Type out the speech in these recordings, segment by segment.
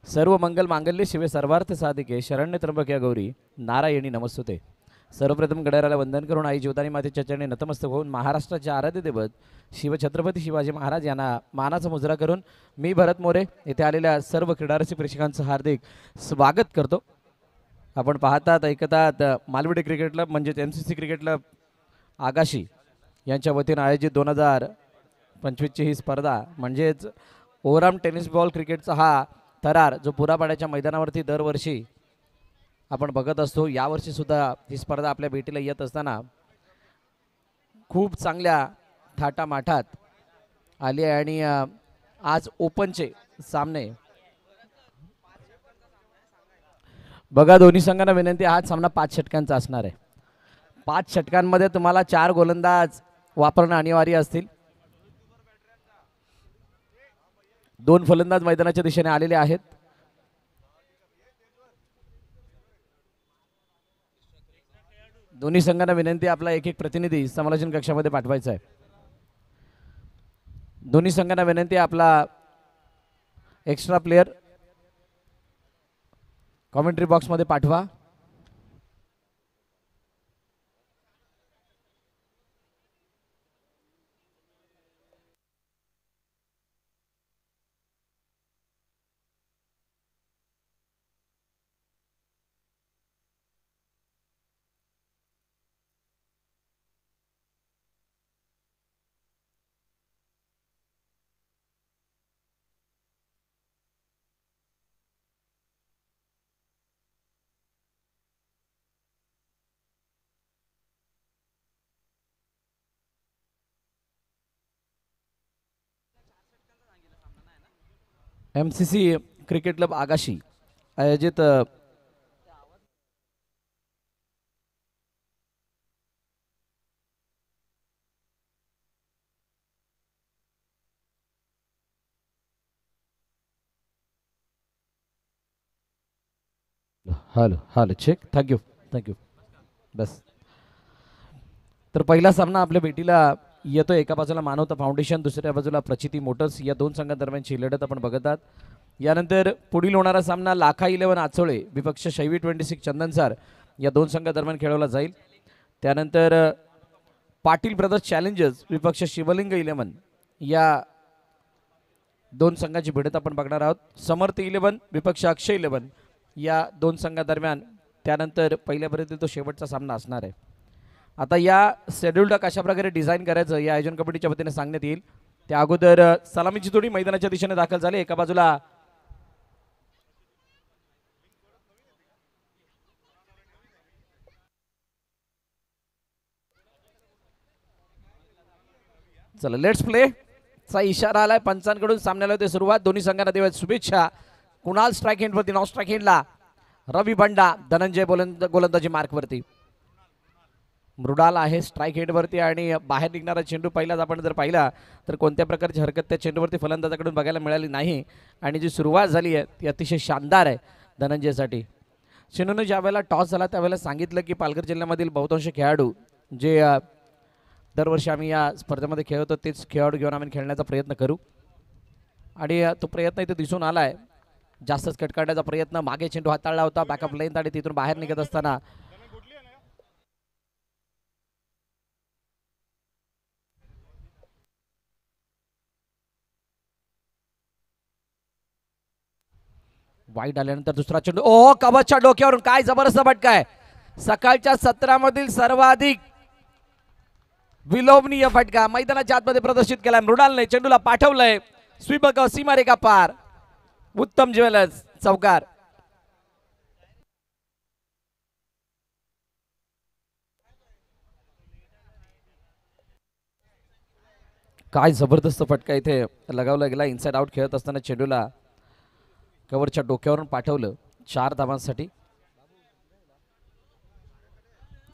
सर्व मंगल मांगल्य शिवे सर्वार्थ साधिके शरण्य त्र्यंबक गौरी नारायणी नमस्तुते. सर्वप्रथम गडाराला वंदन करून आई ज्योतानी मातेच्या चरणी नतमस्तक होऊन महाराष्ट्राचे आराध्य दैवत शिवछत्रपती शिवाजी महाराज यांना मानाचा मुजरा करून मी भरत मोरे येथे आलेल्या सर्व क्रीडारसिक प्रेक्षकांचं हार्दिक स्वागत करतो. आपण पाहतात ऐकतात मालवडी क्रिकेट क्लब म्हणजेच MCC क्रिकेट क्लब आगाशी यांच्या वतीने आयोजित 2025ची ही स्पर्धा म्हणजेच ओव्हरआर्म टेनिस बॉल क्रिकेटचा हा थरार जो पुरापाड्याच्या मैदानावरती दरवर्षी आपण बघत असतो. यावर्षी सुद्धा ही स्पर्धा आपल्या भेटीला येत असताना खूप चांगल्या थाटामाठात आली आहे आणि आज ओपनचे सामने बघा. दोन्ही संघांना विनंती, हा सामना 5 षटकांचा असणार आहे. 5 षटकांमध्ये तुम्हाला 4 गोलंदाज वापरणं अनिवार्य असतील. 2 फलंदाज मैदानाच्या दिशेने आलेले आहेत. दोन्ही संघांना विनंती, आपला एक प्रतिनिधी समालोचन कक्षामध्ये पाठवायचा आहे. दोन्ही संघांना विनंती, आपला एक्स्ट्रा प्लेयर कॉमेंट्री बॉक्समध्ये पाठवा. MCC क्रिकेट क्लब आगाशी आयोजित हॅलो चेक. थँक्यू बस. तर पहिला सामना आपल्या भेटीला येतो. एका बाजूला मानवता फाउंडेशन, दुसऱ्या बाजूला प्रचिती मोटर्स या 2 संघांदरम्यानची लढत आपण बघतात. यानंतर पुढील होणारा सामना लाखा 11 आचोळे विपक्ष शैवी 26 चंदनसार या 2 संघांदरम्यान खेळवला जाईल. त्यानंतर पाटील ब्रदर्स चॅलेंजर्स विपक्ष शिवलिंग 11 या 2 संघांची भिडत आपण बघणार आहोत. समर्थ 11 विपक्ष अक्षय 11 या 2 संघांदरम्यान त्यानंतर पहिल्यापर्यंत तो शेवटचा सामना असणार आहे. आता या शेड्यूलला कशा प्रकारे डिझाईन करायचं या आयोजन कमिटीच्या वतीने सांगण्यात येईल. त्या अगोदर सलामीची जोडी मैदानाच्या दिशेने दाखल झाली. एका बाजूला चला लेट्स प्ले चा इशारा आलाय पंचांकडून. सामन्याला होते सुरुवात. दोन्ही संघांना देऊयात शुभेच्छा. कुणाल स्ट्राईक एंडवरती, नॉन स्ट्राईक एंडला रवी बंडा, धनंजय गोलंदाजी मार्कवरती, मृडाल आहे स्ट्राईक हेडवरती आणि बाहेर निघणारा चेंडू पहिलाच आपण जर पाहिला तर कोणत्या प्रकारची हरकत त्या चेंडूवरती फलंदाजाकडून बघायला मिळाली नाही. आणि जी सुरुवात झाली आहे ती अतिशय शानदार आहे धनंजयसाठी. चेंडूने ज्या वेळेला टॉस झाला त्यावेळेला सांगितलं की पालघर जिल्ह्यामधील बहुतांश खेळाडू जे दरवर्षी आम्ही या स्पर्धेमध्ये खेळतो तेच खेळाडू घेऊन आम्ही खेळण्याचा प्रयत्न करू. आणि तो प्रयत्न इथे दिसून आला आहे. जास्तच कट काढण्याचा प्रयत्न, मागे चेंडू हाताळला होता बॅकअप लेंथ आणि तिथून बाहेर निघत असताना वाईट आल्यानंतर दुसरा चेंडू, ओ कवचच्या डोक्यावरून काय जबरदस्त फटका आहे. सकाळच्या सत्रामधील सर्वाधिक विलोभनीय फटका मैदानाच्या आतमध्ये प्रदर्शित केला. मृणालने चेंडूला पाठवलंय स्वीपक सीमारेखा पार. उत्तम ज्वेलर्स चौकार. काय जबरदस्त फटका इथे लगावला गेला. इनसाइड आउट खेळत असताना चेंडूला कव्हरच्या डोक्यावरून पाठवलं 4 धावांसाठी.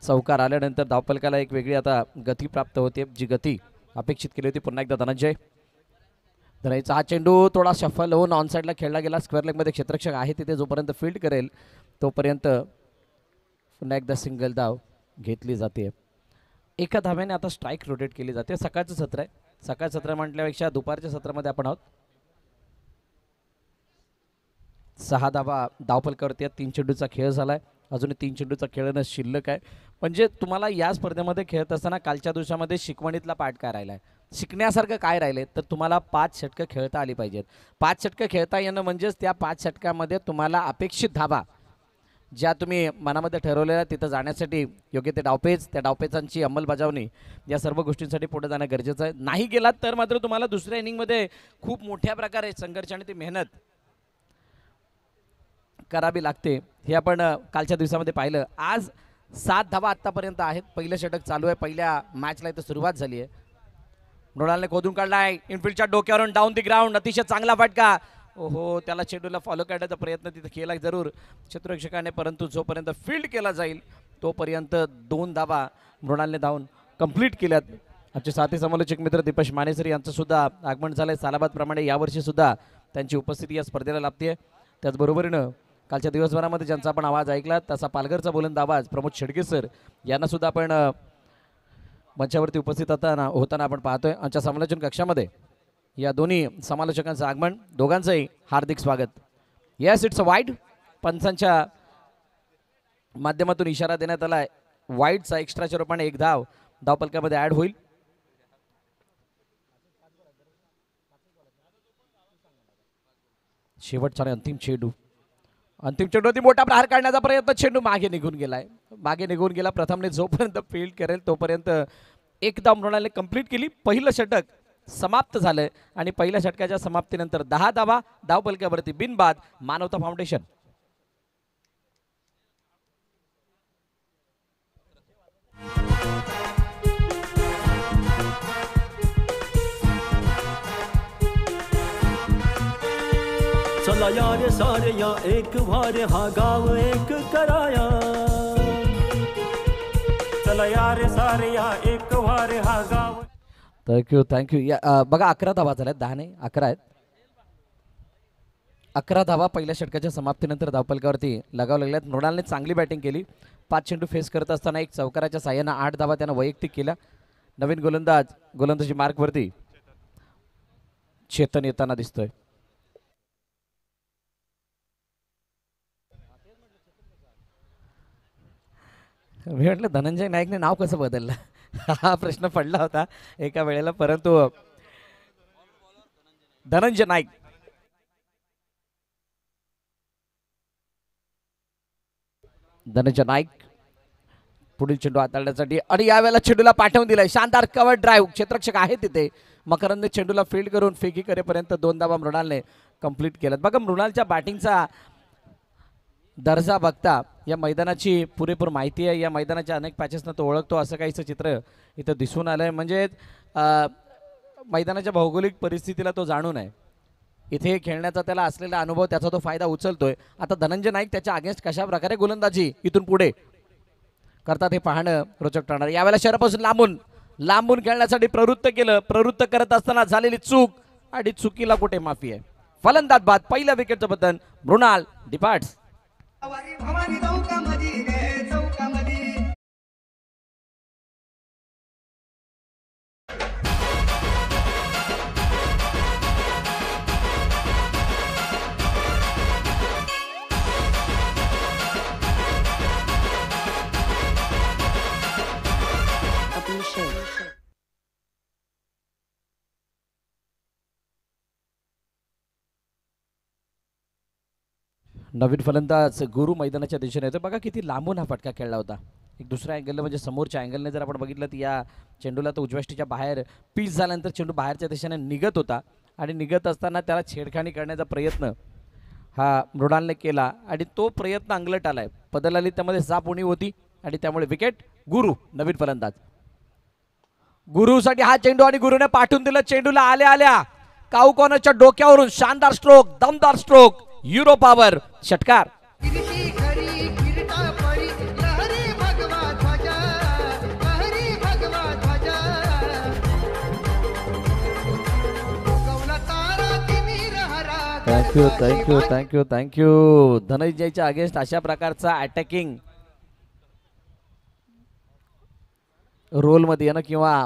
चौकार आल्यानंतर धावफलकाला एक वेगळी आता गती प्राप्त होते, जी गती अपेक्षित केली होती. पुन्हा एकदा धनंजय धनाईचा हा चेंडू थोडा शफल होऊन ऑन साईडला खेळला गेला. स्क्वेअर लेगमध्ये क्षेत्ररक्षक आहे तिथे जोपर्यंत फील्ड करेल तोपर्यंत पुन्हा एकदा सिंगल धाव घेतली जाते. एका धाव्याने आता स्ट्राईक रोटेट केली जाते. सकाळचं सत्र आहे. सकाळ सत्र म्हटल्यापेक्षा दुपारच्या सत्रामध्ये आपण आहोत. 6 धावा धावफलकावरती या 3 चेंडूचा खेळ झालाय. अजून 3 चेंडूचा खेळणं शिल्लक आहे. म्हणजे तुम्हाला या स्पर्धेमध्ये खेळत असताना कालच्या दिवसामध्ये शिकवणीतला पाठ काय राहिलाय, शिकण्यासारखं काय राहिले, तर तुम्हाला 5 षटकं खेळता आली पाहिजेत. 5 षटकं खेळता येणं म्हणजेच त्या 5 षटकामध्ये तुम्हाला अपेक्षित धावा ज्या तुम्ही मनामध्ये ठरवलेल्या तिथं जाण्यासाठी योग्य ते डावपेच, त्या डावपेचांची अंमलबजावणी, या सर्व गोष्टींसाठी पुढे जाणं गरजेचं आहे. नाही गेलात तर मात्र तुम्हाला दुसऱ्या इनिंगमध्ये खूप मोठ्या प्रकारे संघर्ष आणि ती मेहनत करावी लागते. हे आपण कालच्या दिवसामध्ये पाहिलं. आज 7 धावा आत्तापर्यंत आहेत. पहिलं षटक चालू आहे. पहिल्या मॅचला इथं सुरुवात झाली आहे. मृणालने खोदून काढलाय इनफिल्डच्या डोक्यावरून डाऊन दी ग्राउंड. अतिशय चांगला फटका. ओहो, त्याला चेंडूला फॉलो करण्याचा प्रयत्न तिथे केला जरूर क्षेत्ररक्षकाने, परंतु जोपर्यंत फील्ड केला जाईल तोपर्यंत 2 धावा मृणालने धावून कंप्लीट केल्यात. आमचे साथी समालोचक मित्र दीपेश मानेसर यांचं सुद्धा आगमन झालंय. सालाबादप्रमाणे यावर्षी सुद्धा त्यांची उपस्थिती या स्पर्धेला लाभते. त्याचबरोबरीनं कालच्या दिवसभरामध्ये ज्यांचा आपण आवाज ऐकला तसा पालघरचा बुलंद आवाज प्रमोद शेडगे सर यांना सुद्धा आपण मंचावरती उपस्थित होताना आपण पाहतोय. आमच्या समालोचन कक्षामध्ये या दोन्ही समालोचकांचं आगमन, दोघांचंही हार्दिक स्वागत. Yes, it's a wide. पंचांच्या माध्यमातून इशारा देण्यात आलाय वाईडचा एक्स्ट्राच्या रूपाने 1 धाव धावपलकामध्ये ऍड होईल. शेवटचा आणि अंतिम चेंडू, अंतिम चेंडूवरती मोठा प्रहार काढण्याचा प्रयत्न, चेंडू मागे निघून गेलाय. मागे निघून गेला. प्रथमने जोपर्यंत फील्ड करेल तोपर्यंत 1 धाव मृणालने कंप्लीट केली. पहिलं षटक समाप्त झालंय आणि पहिल्या षटकाच्या समाप्तीनंतर 10 धावा धावपलकावरती बिनबाद मानवता फाउंडेशन. चला यार सारे या एक वारे हा गाव एक कराया. चला यार सारे या एक वारे हा गाव. Thank you thank you. बघा 11 धावा झाल्यात, 10 नाही 11 आहेत. 11 धावा पहिल्या षटकाच्या समाप्तीनंतर धावपलकावरती लगाव लागल्यात. मृणालने चांगली बॅटिंग केली. 5 चेंडू फेस करत असताना एक चौकाराच्या साह्यानं 8 धावा त्यानं वैयक्तिक केल्या. नवीन गोलंदाजी मार्कवरती चेतन येताना दिसतोय. मी म्हटलं धनंजय नाईकने नाव कसं बदललं हा प्रश्न पडला होता एका वेळेला, परंतु धनंजय नाईक. धनंजय नाईक पुढील चेंडू हाताळण्यासाठी आणि यावेळेला चेंडूला पाठवून दिलाय. शानदार कव्हर ड्राईव्ह, क्षेत्ररक्षक आहे तिथे. मकरंदने चेंडूला फील्ड करून फेकी करेपर्यंत 2 धावा मृणालने कंप्लीट केल्यात. बघा मृणालच्या बॅटिंगचा दर्जा बघता या मैदानाची पुरेपूर माहिती आहे. या मैदानाच्या अनेक पॅचेसना तो ओळखतो, असं काहीचं चित्र इथं दिसून आलंय. म्हणजे मैदानाच्या भौगोलिक परिस्थितीला तो जाणून आहे. इथे खेळण्याचा त्याला असलेला अनुभव, त्याचा तो फायदा उचलतोय. आता धनंजय नाईक त्याच्या अगेन्स्ट कशा प्रकारे गोलंदाजी इथून पुढे करतात हे पाहणं रोचक ठरणार. यावेळेला शहरापासून लांबून खेळण्यासाठी प्रवृत्त करत असताना झालेली चूक आणि चुकीला कुठे माफी आहे. फलंदाज बाद. पहिल्या विकेटचं बटन मृणाल डिपार्ट्स. नवीन फलंदाज गुरु मैदानाच्या दिशेने येतो. बघा किती लांबून हा फटका खेळला होता. एक दुसऱ्या अँगलने म्हणजे समोरच्या अँगलने जर आपण बघितलं तर या चेंडूला तो उजव्याष्टीच्या बाहेर पीस झाल्यानंतर चेंडू बाहेरच्या दिशेने निघत होता आणि निघत असताना त्याला छेडखाणी करण्याचा प्रयत्न हा मृणालने केला आणि तो प्रयत्न अंगलट आलाय. बदल आली त्यामध्ये साप उणी होती आणि त्यामुळे विकेट. गुरु नवीन फलंदाज. गुरुसाठी हा चेंडू आणि गुरुने पाठवून दिलं. चेंडूला आल्या काऊकोनाच्या डोक्यावरून शानदार स्ट्रोक, दमदार स्ट्रोक, युरो पॉवर, षटकार. थँक्यू. धनंजयच्या अगेन्स्ट अशा प्रकारचा अटॅकिंग रोलमध्ये येणं किंवा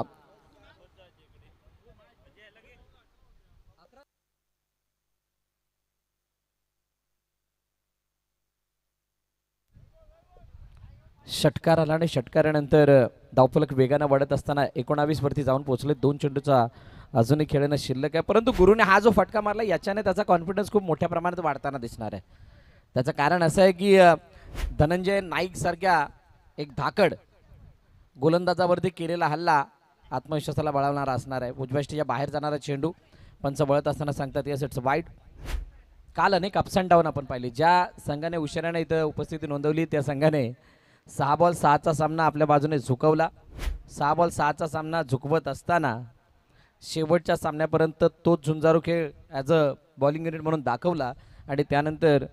षटकार आला आणि षटकारानंतर धावफलक वेगानं वाढत असताना 19 वरती जाऊन पोहोचले. 2 चेंडूचा अजूनही खेळणं शिल्लक आहे, परंतु गुरुने हा जो फटका मारला याच्याने त्याचा कॉन्फिडन्स खूप मोठ्या प्रमाणात वाढताना दिसणार आहे. त्याचं कारण असं आहे की धनंजय नाईक सारख्या एक धाकड गोलंदाजावरती केलेला हल्ला आत्मविश्वासाला बळावणारा असणार आहे. उजव्या स्टेजच्या बाहेर जाणारा चेंडू पंच वळत असताना सांगतात येस इट्स वाईड. काल अनेक अप्स अँड डाऊन आपण पाहिले. ज्या संघाने उशिराने इथं उपस्थिती नोंदवली त्या संघाने 6 बॉल 6चा सामना आपल्या बाजूने झुकवला. 6 बॉल 6चा सामना झुकवत असताना शेवटच्या सामन्यापर्यंत तोच झुंजारू खेळ ॲज अ बॉलिंग युनिट म्हणून दाखवला आणि त्यानंतर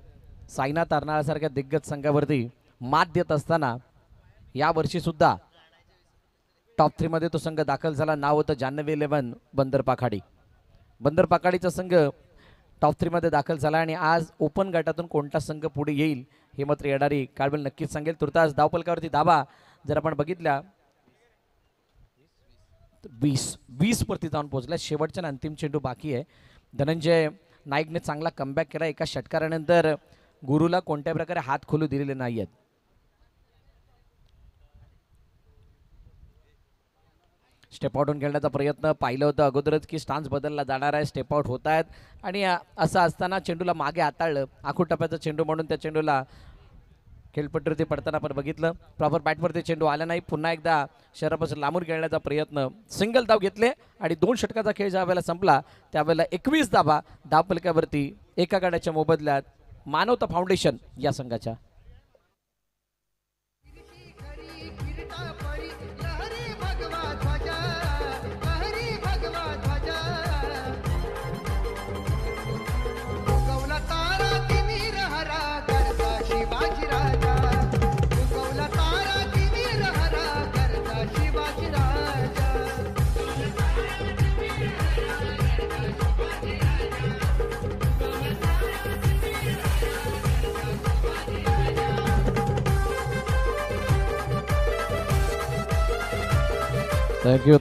सायना तारनाळासारख्या दिग्गज संघावरती मात देत असताना यावर्षीसुद्धा टॉप 3 मध्ये तो संघ दाखल झाला. नाव होतं जान्हवी 11 बंदर पाखाडी. बंदर पाखाडीचा संघ टॉप 3 मध्ये दाखल झाला आणि आज ओपन गटातून कोणता संघ पुढे येईल हे मात्र येणारी काळबेल नक्कीच सांगेल. तुर्तास धावपलकावरती धाबा जर आपण बघितल्या 20 वरती जाऊन पोहोचल्या. शेवटच्या आणि अंतिम चेंडू बाकी आहे. धनंजय नाईकने चांगला कमबॅक केला. एका षटकारानंतर गुरुला कोणत्या प्रकारे हात खोलू दिलेले नाही आहेत. स्टेप आउट होऊन खेळण्याचा प्रयत्न पाहिलं होतं अगोदरच की स्टान्स बदलला जाणार आहे. स्टेप आउट होत आहेत आणि असं असताना चेंडूला मागे हाताळलं. आखूड टप्प्याचा चेंडू म्हणून त्या चेंडूला खेळपट्टीवरती पडताना आपण बघितलं. प्रॉपर बॅटवरती चेंडू आला नाही. पुन्हा एकदा शहरापासून लांबून खेळण्याचा प्रयत्न. सिंगल धाव घेतले आणि 2 षटकाचा खेळ ज्या वेळेला संपला त्यावेळेला 21 धावा धावपलकावरती एका गाड्याच्या मोबदल्यात मानवता फाउंडेशन या संघाच्या.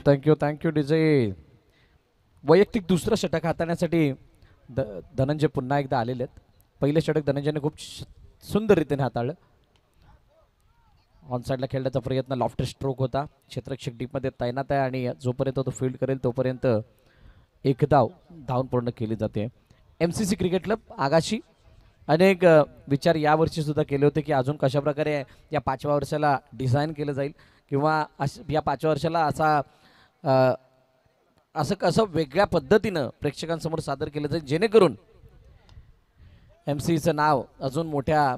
Thank you DJ. वैयक्तिक दुसरं षटक हाताळण्यासाठी धनंजय पुन्हा एकदा आलेले आहेत. पहिलं षटक धनंजयने खूप सुंदर रीतीने हाताळलं. ऑन साईडला खेळण्याचा प्रयत्न. लॉफ्ट स्ट्रोक होता. क्षेत्ररक्षक डीपमध्ये तैनात आहे आणि जोपर्यंत तो फील्ड करेल तोपर्यंत एक धावून पूर्ण केली जाते. MCC क्रिकेट क्लब आगाशी अनेक विचार यावर्षी सुद्धा केले होते की अजून कशाप्रकारे या 5व्या वर्षाला डिझाईन केलं जाईल किंवा या 5व्या वर्षाला असं कसं वेगळ्या पद्धतीनं प्रेक्षकांसमोर सादर केलं जाईल जेणेकरून MCCचं नाव अजून मोठ्या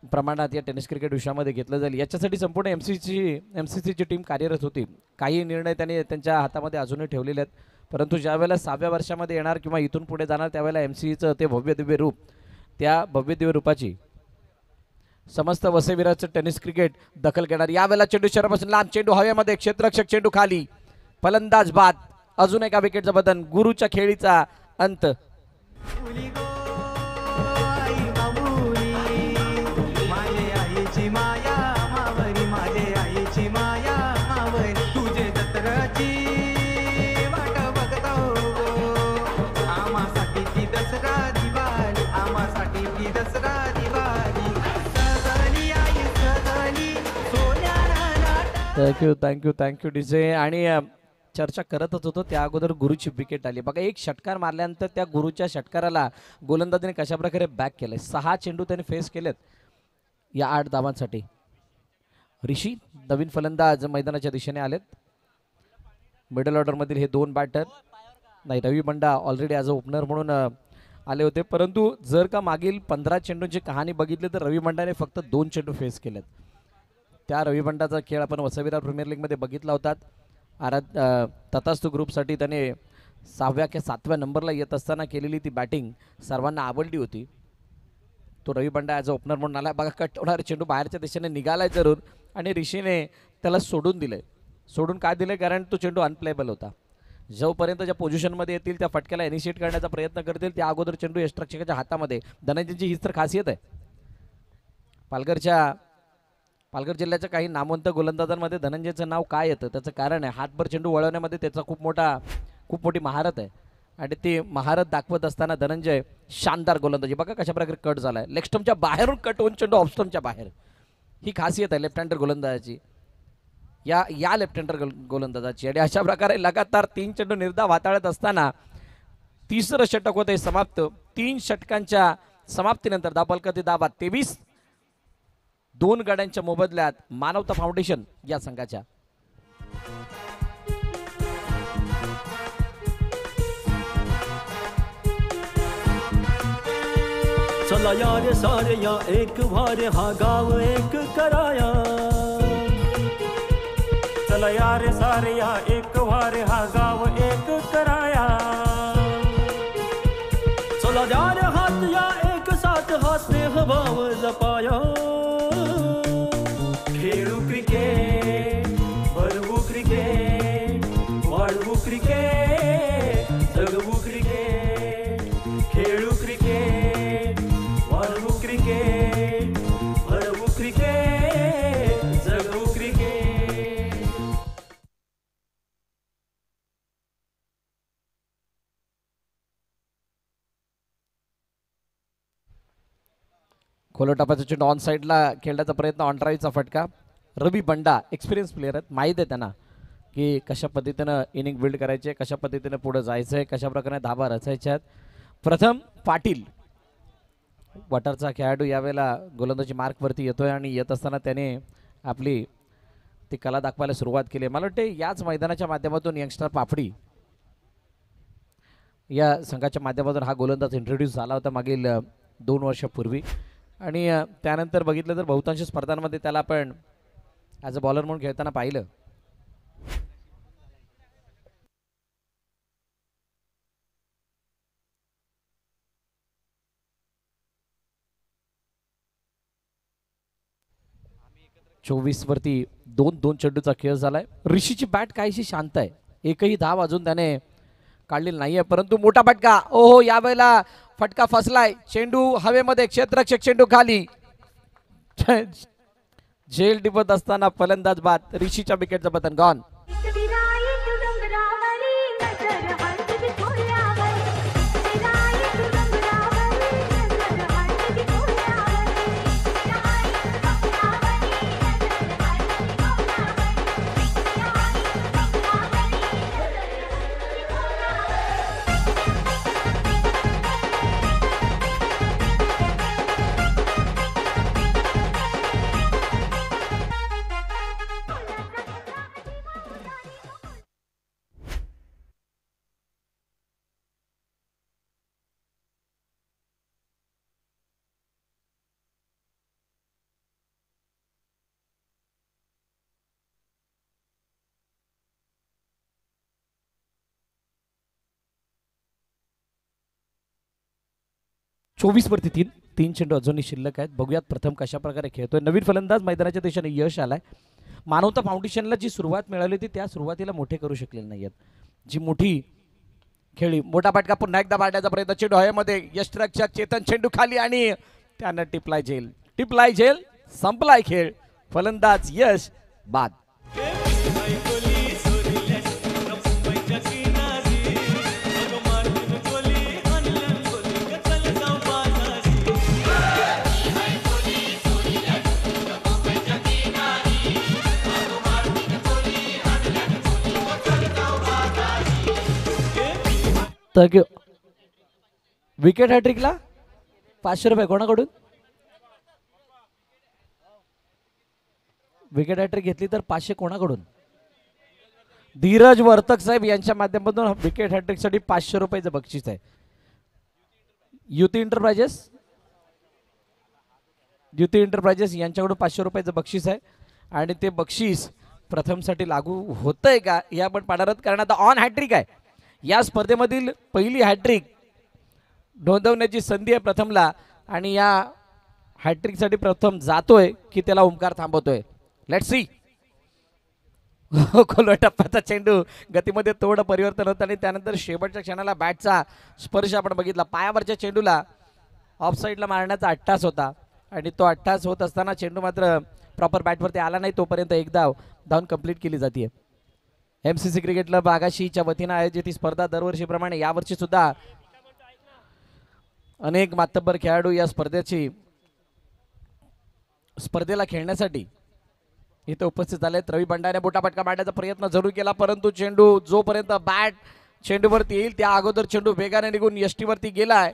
प्रमाणात या टेनिस क्रिकेट विश्वामध्ये घेतलं जाईल. याच्यासाठी संपूर्ण MCCची टीम कार्यरत होती. काही निर्णय त्यांनी त्यांच्या हातामध्ये अजूनही ठेवलेले आहेत, परंतु ज्या वेळेला 6व्या वर्षामध्ये येणार किंवा इथून पुढे जाणार त्यावेळेला MCCचं ते भव्य दिव्य रूप, त्या भव्य दिव्य रूपाची समस्त वसईविराचं टेनिस क्रिकेट दखल घेणार. यावेळेला चेंडू शहरापासून लांब. चेंडू हवेमध्ये. क्षेत्ररक्षक चेंडू खाली. फलंदाज बाद. अजून एका विकेटचं बदल. गुरुच्या खेळीचा अंत. Thank you DJ. आणि चर्चा करतच होतो त्या अगोदर गुरुची विकेट आली. बघा, एक षटकार मारल्यानंतर त्या गुरुच्या षटकाराला गोलंदाजाने कशा प्रकारे बॅक केलंय. 6 चेंडू त्याने फेस केलेत या 8 धावांसाठी. ऋषी नवीन फलंदाज मैदानाच्या दिशेने आलेत. मिडल ऑर्डरमधील हे 2 बॅटर नाही, रवी बंडा ऑलरेडी ॲज अ ओपनर म्हणून आले होते, परंतु जर का मागील 15 चेंडूंची कहाणी बघितली तर रवी बंडाने फक्त 2 चेंडू फेस केलेत. त्या रवी बंडाचा खेळ आपण वसईविरार प्रीमियर लीगमध्ये बघितला होता. तथास्तु ग्रुपसाठी त्याने 6व्या किंवा 7व्या नंबरला येत असताना केलेली ती बॅटिंग सर्वांना आवडली होती. तो रवी बंडा ॲज अ ओपनर म्हणून आला. बघा, कट होणारा चेंडू बाहेरच्या दिशेने निघालाय जरूर आणि ऋषीने त्याला सोडून दिलंय. सोडून काय दिलंय? कारण तो चेंडू अनप्लेबल होता. जोपर्यंत ज्या पोझिशनमध्ये येतील त्या फटक्याला इनिशिएट करण्याचा प्रयत्न करतील त्या अगोदर चेंडू यष्टरक्षकाच्या हातामध्ये. धनंजयची हीच तर खासियत आहे. पालघर जिल्ह्याच्या काही नामवंत गोलंदाजांमध्ये धनंजयचं नाव काय येतं त्याचं कारण आहे हातभर चेंडू वळवण्यामध्ये त्याचा खूप मोठी महारत आहे आणि ती महारत दाखवत असताना धनंजय शानदार गोलंदाजी. बघा कशा प्रकारे कट झालाय. लेग स्टंपच्या बाहेरून कट होऊन चेंडू ऑफ स्टंपच्या बाहेर. ही खासियत आहे लेफ्ट हँडर गोलंदाजाची, या लेफ्ट हँडर गोलंदाजाची. आणि अशा प्रकारे लगातार 3 चेंडू निर्धाव हाताळत असताना तिसरं षटक होते समाप्त. 3 षटकांच्या समाप्तीनंतर धावफलकाची धावा 23. 2 गड्यांच्या मोबदल्यात मानवता फाउंडेशन या संघाच्या. चला यारे सारे या एक भारे हा गाव एक कराया. चला यारे सारे या एक वारे हा गाव एक कराया. चला द्यारे हात या एक साथ हा स्नेह भाव जपाया. खेळू क्रिकेट, भरवू क्रिकेट, वाढवू क्रिकेट, जगवू क्रिकेट. खेळू क्रिकेट, वाढवू क्रिकेट, भरवू क्रिकेट, जगवू क्रिकेट. खोलोटापाचा चेंडू ऑन साईडला खेळण्याचा प्रयत्न, ऑन ड्राईव्हचा फटका. रवी बंडा एक्सपिरियन्स प्लेयर आहेत, माहीत आहे त्यांना की कशा पद्धतीनं इनिंग बिल्ड करायची आहे, कशा पद्धतीनं पुढे जायचं आहे, कशा प्रकारे धाबा रचायच्या आहेत. प्रथम पाटील वॉटरचा खेळाडू यावेळेला गोलंदाजी मार्कवरती येतोय आणि येत असताना त्याने आपली ती कला दाखवायला सुरुवात केली. मला वाटते याच मैदानाच्या माध्यमातून यंगस्टर पापडी या संघाच्या माध्यमातून हा गोलंदाज इंट्रोड्यूस झाला होता मागील 2 वर्षापूर्वी. आणि त्यानंतर बघितलं तर बहुतांश स्पर्धांमध्ये त्याला आपण ॲज अ बॉलर म्हणून खेळताना पाहिलं. वरती 2 चेंडूचा खेळ झालाय. ऋषीची बॅट काहीशी शांत आहे, एकही धाव अजून त्याने काढलेली नाहीये, परंतु मोठा फटका. ओहो, यावेळेला फटका फसलाय. चेंडू हवेमध्ये, क्षेत्ररक्षक चेंडू खाली. झेल टिपत असताना फलंदाज बाद. ऋषीच्या विकेटचं पतन गॉन. वरती 3 चेंडू अजूनही शिल्लक आहेत. बघूयात प्रथम कशा प्रकारे खेळतोय. नवीन फलंदाज मैदानाच्या दिशेने यश आलाय. मानवता फाउंडेशनला जी सुरुवात मिळाली होती त्या सुरुवातीला मोठे करू शकलेले नाहीयेत. जी मोठी खेळी, मोठा फटका पुन्हा एकदा पाडण्याचा प्रयत्न. चेंडू हवेमध्ये, यष्टरक्षक चेतन चेंडू खाली आणि त्यानं टिपलाय झेल. संपलाय खेळ. फलंदाज यश बाद. विकेट हॅट्रिकला 500 रुपये कोणाकडून? विकेट हॅट्रिक घेतली तर 500 कोणाकडून? धीरज वर्तक साहेब यांच्या माध्यमातून विकेट हॅट्रिक साठी 500 रुपयाचं बक्षीस आहे. युती एंटरप्राइजेस यांच्याकडून 500 रुपयाचं बक्षीस आहे. आणि ते बक्षीस प्रथम साठी लागू होतंय का हे आपण पाडारत करण्यात. ऑन हॅट्रिक आहे या स्पर्धेमधील पहिली हॅट्रिक नोंदवण्याची संधी आहे प्रथमला. आणि या हॅट्रिक साठी प्रथम जातोय की त्याला ओमकार थांबवतोय. Let's see. टप्प्याचा चेंडू गतीमध्ये थोडं परिवर्तन होतं आणि त्यानंतर शेवटच्या क्षणाला बॅटचा स्पर्श आपण बघितला. पायावरच्या चेंडूला ऑफ साईडला मारण्याचा अट्टास होता आणि तो अट्टास होत असताना चेंडू मात्र प्रॉपर बॅटवरती आला नाही. तोपर्यंत एक धाव कंप्लीट केली जाते. MCC क्रिकेट क्लब आगाशीच्या वतीनं आयोजित ही स्पर्धा दरवर्षीप्रमाणे यावर्षी सुद्धा अनेक मातब्बर खेळाडू या स्पर्धेची स्पर्धेला खेळण्यासाठी इथे उपस्थित झालेत. रवी बंडाने बोटापटका मारण्याचा प्रयत्न जरूर केला, परंतु चेंडू जोपर्यंत बॅट चेंडूवरती येईल त्या अगोदर चेंडू वेगाने निघून यष्टीवरती गेलाय.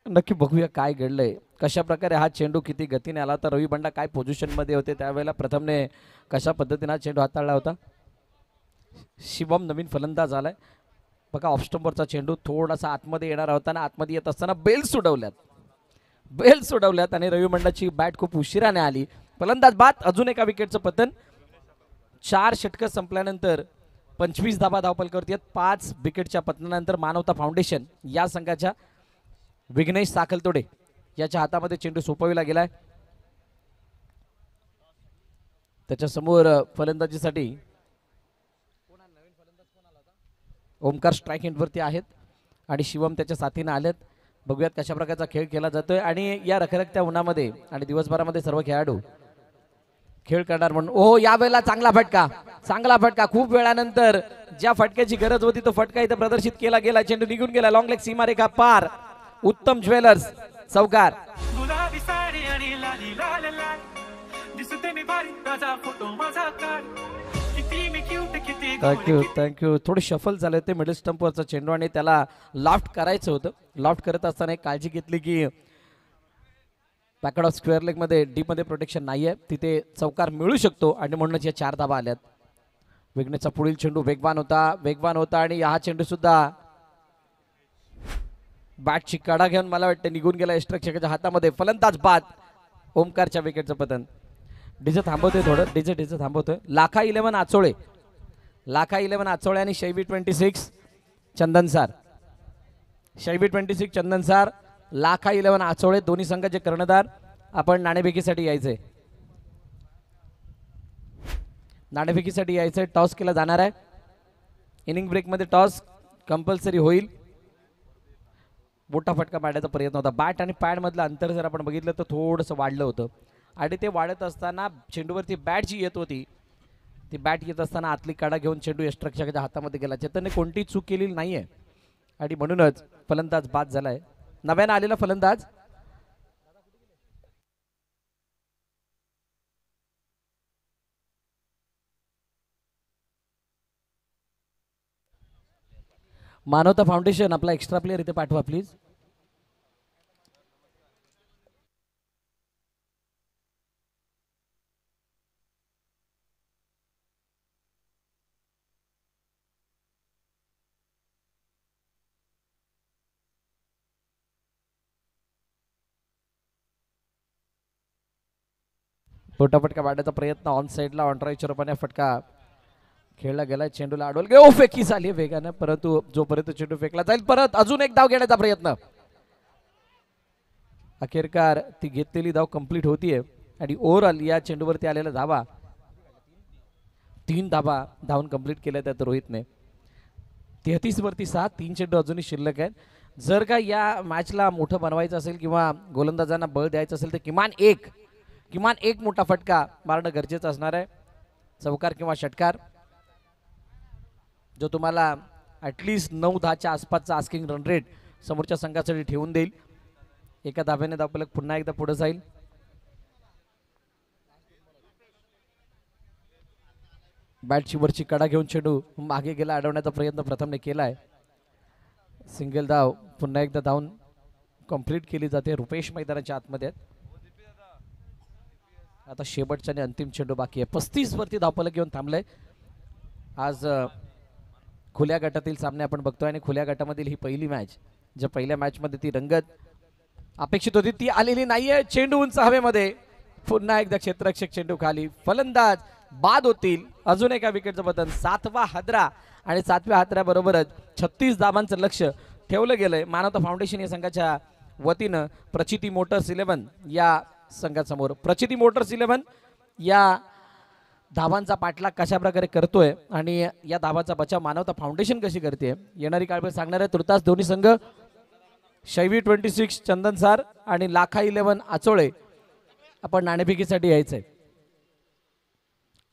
नक्की बघूया काय घडलंय, कशा प्रकारे हा चेंडू किती गतीने आला. तर रवी बंडा काय पोझिशन मध्ये होते त्यावेळेला, प्रथमने कशा पद्धतीने हा चेंडू हाताळला होता. शिवम नवीन फलंदाज आलाय बघा. ऑफस्टंपवरचा चेंडू थोडासा आतमध्ये येणार होता ना, आतमध्ये येत असताना बेल सोडवल्यात आणि रवी बंडाची बॅट खूप उशिराने आली. फलंदाज बाद. अजून एका विकेटचं पतन. 4 षटकं संपल्यानंतर 25 धाबा धावपलकावरती आहेत. 5 विकेटच्या पतनानंतर मानवता फाउंडेशन या संघाच्या विघ्नेश साखलतोडे याच्या हातामध्ये चेंडू सोपविला गेलाय. त्याच्या समोर फलंदाजीसाठी ओमकार स्ट्राईक एंडवरती आहेत आणि शिवम त्याच्या साथीने आलेत. बघूयात कशा प्रकारचा खेळ केला जातोय आणि या रखरखत्या उन्हामध्ये आणि दिवसभरामध्ये सर्व खेळाडू खेळ करणार म्हणून. ओहो, यावेळेला चांगला फटका. खूप वेळानंतर ज्या फटक्याची गरज होती तो फटका इथे प्रदर्शित केला गेला. चेंडू निघून गेला. लॉंग लेग सीमारेखा पार. उत्तम ज्वेलर्स चौकार. गुलाबी साडी आणि लाली लाल लाल दिसते मी भारी ताजा फोटो माझा काढ किती मी क्यूट किती थँक्यू. थोडे शफल झाले ते मिडल स्टंपवरचा चेंडू आणि त्याला लॉफ्ट करायचं होतं. लॉफ्ट करत असताना एक काळजी घेतली की बॅकवर्ड ऑफ स्क्वेअर लेग मध्ये डीप मध्ये प्रोटेक्शन नाहीये, तिथे चौकार मिळू शकतो आणि म्हणूनच या 4 धाबा आल्यात. विघ्नेशचा पुढील चेंडू वेगवान होता आणि हा चेंडू सुद्धा बॅटची कडा घेऊन मला वाटतं निघून गेला यष्टीरक्षकाच्या हातामध्ये. फलंदाज बाद. ओमकारच्या विकेटचं पतन. डीजे थांबवतोय. लाखा 11 आचोळे आणि शैवी 26 चंदनसार. लाखा 11 आचोळे दोन्ही संघाचे कर्णधार. आपण नाणेफेकीसाठी यायचंय. टॉस केला जाणार आहे. इनिंग ब्रेक मध्ये टॉस कंपल्सरी होईल. मोठा फटका मारण्याचा प्रयत्न होता. बॅट आणि पॅड मधलं अंतर जर आपण बघितलं तर थोडंसं वाढलं होतं आणि ते वाढत असताना चेंडूवरती बॅट जी येत होती ती बॅट येत असताना आतली काडा घेऊन चेंडू यष्टीरक्षकाच्या हातामध्ये गेला. चेतनने कोणतीही चूक केलेली नाहीये आणि म्हणूनच फलंदाज बाद झालाय. नव्यानं आलेला फलंदाज मानवता फाउंडेशन. आपला एक्स्ट्रा प्लेयर इथे पाठवा प्लीज. मोठा फटका मारण्याचा प्रयत्न ऑन साइडला ऑनराईच्या रूपाने फटका खेळला गेला. चेंडूला अडवल गे. फेकी झाली वेगानं, परंतु जोपर्यंत चेंडू फेकला जाईल परत अजून एक धाव घेण्याचा प्रयत्न. अखेरकार ती घेतलेली धाव कंप्लीट होतीये आणि ओव्हरऑल या चेंडूवरती आलेल्या धावा 3 धावा धावून कंप्लीट केल्या त्यात रोहितने. 33 वरती 6. 3 चेंडू अजूनही शिल्लक आहेत. जर का या मॅचला मोठं बनवायचं असेल किंवा गोलंदाजांना बळ द्यायचं असेल तर किमान एक मोठा फटका मारणं गरजेचं असणार आहे. चौकार किंवा षटकार जो तुम्हाला ॲटलिस्ट 9-10च्या आसपासचा आस्किंग रन रेट समोरच्या संघासाठी ठेवून देईल. एका धाब्याने धावफलक पुन्हा एकदा पुढे जाईल. बॅटची वरची कडा घेऊन चेंडू मागे गेला. अडवण्याचा प्रयत्न प्रथमने केलाय. सिंगल धाव पुन्हा एकदा धावून कंप्लीट केली जाते. रुपेश मैदानाच्या आतमध्ये आहेत. आता शेवटचा आणि अंतिम चेंडू बाकी आहे. 35 वरती धावफलक घेऊन थांबलंय. आज खुल्या गटातील सामने आपण बघतोय आणि खुल्या गटामधील ही पहिली मॅच, ज्या पहिल्या मॅच मध्ये ती रंगत अपेक्षित होती ती आलेली नाहीये. चेंडू उंच हवेमध्ये. पुन्हा एकदा क्षेत्ररक्षक चेंडू खाली. फलंदाज बाद होतील. अजून एका विकेटचं पतन. 7वा हादरा आणि 7व्या हादऱ्याबरोबरच 36 धावांचं लक्ष ठेवलं गेलंय मानवता फाउंडेशन या संघाच्या वतीनं. प्रचिती मोटर्स 11 या संघासमोर. प्रचिती मोटर्स 11 या धावांचा पाठलाग कशा प्रकारे करतोय आणि या धावांचा बचाव मानवता फाउंडेशन कशी करते येणारी काळभर सांगणार आहे. तुर्तास दोन्ही संघ शैवी 26 चंदनसार आणि लाखा 11 आचोळे आपण नाणेफेकीसाठी यायचंय.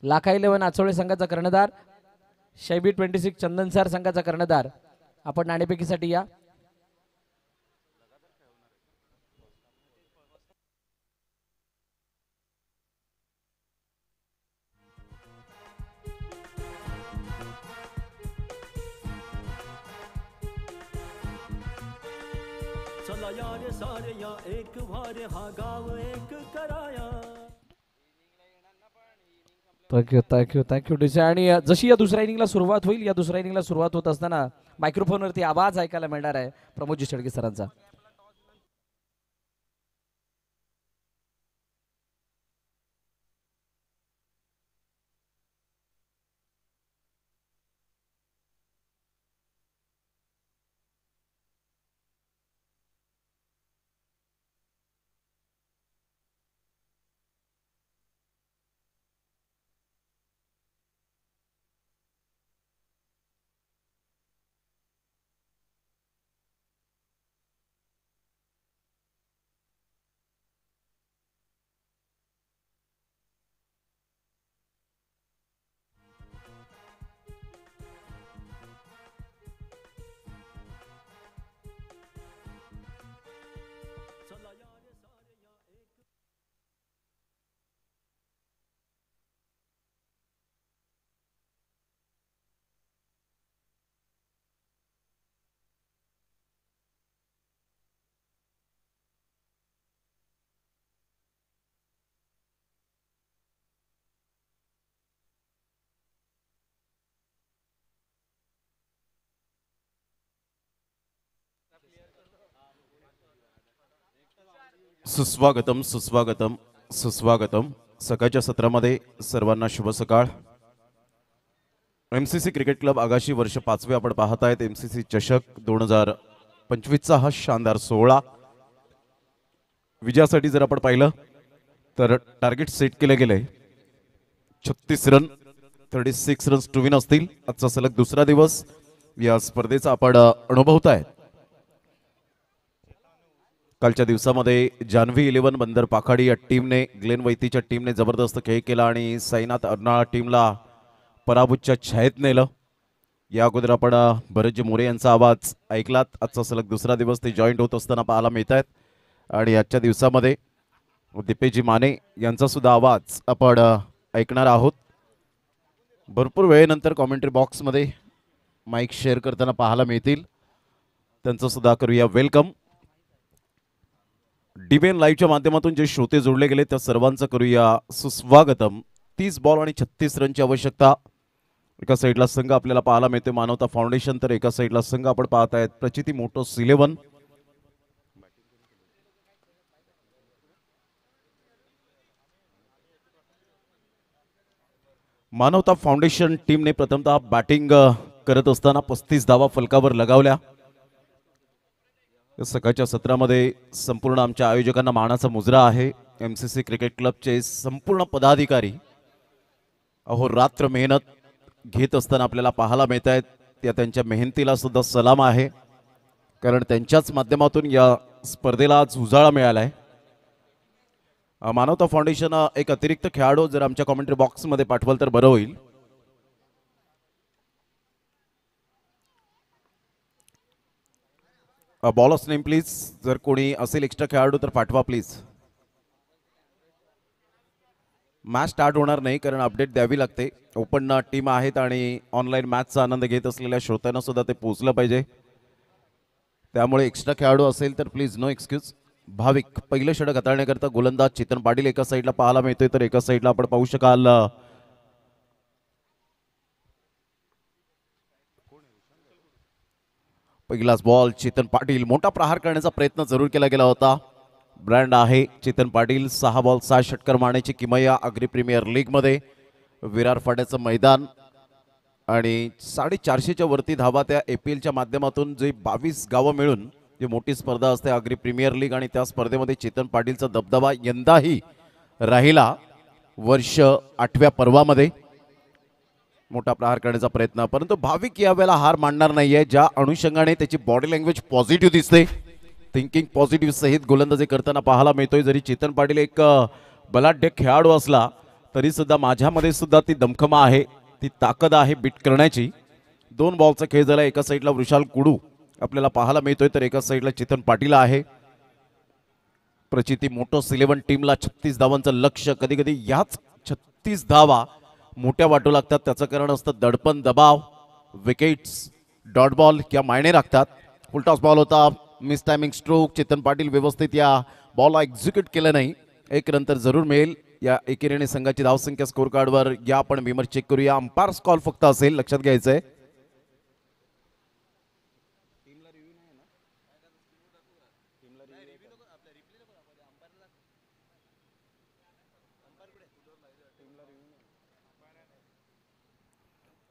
लाखा 11 आचोळे संघाचा कर्णधार, शैबी 26 चंदनसार संघाचा कर्णधार. आपण नाणेफेकीसाठी या. चला यारे सारे या एक भारे हा गाव एक कराया. थँक्यू डिसे. आणि जशी या दुसऱ्या इनिंगला सुरुवात होईल, या दुसऱ्या इनिंगला सुरुवात होत असताना मायक्रोफोनवरती आवाज ऐकायला मिळणार आहे प्रमोदजी शेळके सरांचा. सुस्वागतम सुस्वागतम सुस्वागतम. सकाळच्या सत्रामध्ये सर्वांना शुभ सकाळ. MCC क्रिकेट क्लब आगाशी वर्ष 5वे आपण पाहत आहेत. MCC चषक 2025चा हा शानदार सोहळा. विजयासाठी जर आपण पाहिलं तर टार्गेट सेट केले गेले 36 रन, 36 रन्स टू विन असतील. आजचा सलग दुसरा दिवस या स्पर्धेचा आपण अनुभवताय. कालच्या दिवसामध्ये जान्हवी 11 बंदर पाखाडी या टीमने, ग्लेन वैतीच्या टीमने जबरदस्त खेळ केला आणि साईनाथ अर्नाळा टीमला पराभूतच्या छायेत नेलं. या अगोदर आपण भरतजी मोरे यांचा आवाज ऐकलात. आजचा सलग दुसरा दिवस ते जॉईंट होत असताना पाहायला मिळत आहेत. आणि आजच्या दिवसामध्ये दिपेजी माने यांचा सुद्धा आवाज आपण ऐकणार आहोत. भरपूर वेळेनंतर कॉमेंट्री बॉक्समध्ये माईक शेअर करताना पाहायला मिळतील. त्यांचं सुद्धा करूया वेलकम. डीबीएन लाईव्हच्या माध्यमातून जे श्रोते जोडले गेले त्या सर्वांचं करूया सुस्वागतम. 30 बॉल आणि 36 रनची आवश्यकता. एका साईडला संघ आपल्याला पाहायला मिळते मानवता फाउंडेशन, तर एका साईडला संघ आपण पाहत आहेत प्रचिती मोटर्स 11. मानवता फाउंडेशन टीमने प्रथमतः बॅटिंग करत असताना 35 धावा फलकावर लगावल्या. सकाळच्या सत्रामध्ये संपूर्ण आमच्या आयोजकांना मानाचा मुजरा आहे. MCC क्रिकेट क्लबचे संपूर्ण पदाधिकारी अहोरात्र मेहनत घेत असताना आपल्याला पाहायला मिळत आहेत. त्या त्यांच्या मेहनतीला सुद्धा सलाम आहे, कारण त्यांच्याच माध्यमातून या स्पर्धेला आज उजाळा मिळाला आहे. मानवता फाउंडेशन एक अतिरिक्त खेळाडू जर आमच्या कॉमेंट्री बॉक्समध्ये पाठवाल तर बरं होईल. Bowlers name please. जर कोणी असेल एक्स्ट्रा खेळाडू तर पाठवा प्लीज. मॅच स्टार्ट होणार नाही कारण अपडेट द्यावी लागते. ओपन टीम आहेत आणि ऑनलाईन मॅचचा आनंद घेत असलेल्या श्रोत्यांना सुद्धा ते पोहोचलं पाहिजे. त्यामुळे एक्स्ट्रा खेळाडू असेल तर प्लीज नो एक्सक्यूज. भाविक पहिलं षटक हाताळण्याकरता गोलंदाज चेतन पाटील एका साईडला पाहायला मिळतोय, तर एका साईडला आपण पाहू शकाल पहिलाच बॉल चेतन पाटील. मोठा प्रहार करण्याचा प्रयत्न जरूर केला गेला होता. ब्रँड आहे चेतन पाटील. 6 बॉल 6 षटकार मारण्याची किमया अग्री प्रीमियर लीग मध्ये. विरार फाट्याचं मैदान आणि 450च्या वरती धावा त्या APLच्या माध्यमातून जे 22 गावं मिळून जी मोठी स्पर्धा असते अग्री प्रीमियर लीग, आणि त्या स्पर्धेमध्ये चेतन पाटीलचा दबदबा यंदाही राहिला. वर्ष 8व्या पर्वामध्ये मोठा प्रहार करण्याचा प्रयत्न, परंतु भाविक यावेळेला हार मानणार नाहीये. ज्या अनुषंगाने त्याची बॉडी लँग्वेज पॉझिटिव्ह दिसते, थिंकिंग पॉझिटिव्ह सहित गोलंदाजी करताना पाहायला मिळतोय. जरी चेतन पाटील एक बलाढ्य खेळाडू असला तरी सुद्धा माझ्यामध्ये सुद्धा ती दमखमा आहे, ती ताकद आहे बीट करण्याची. 2 बॉलचा खेळ झाला. एका साईडला वृषाल कुडू आपल्याला पाहायला मिळतोय, तर एका साईडला चेतन पाटील आहे. प्रचिती मोटोस 11 टीमला 36 धावांचं लक्ष. कधी कधी याच 36 धावा मोठ्या वाटू लागतात. त्याचं कारण असतं दडपण, दबाव, विकेट्स, डॉट बॉल या मायने राखतात. फुलटॉस बॉल होता, miss timing stroke. Chetan Patil व्यवस्थित या बॉलला एक्झिक्यूट केलं नाही. एक नंतर जरूर मिळेल या एकेरीने संघाची धावसंख्या स्कोर कार्डवर. या आपण विमर चेक करूया. अंपायर्स कॉल फक्त असेल, लक्षात घ्यायचंय.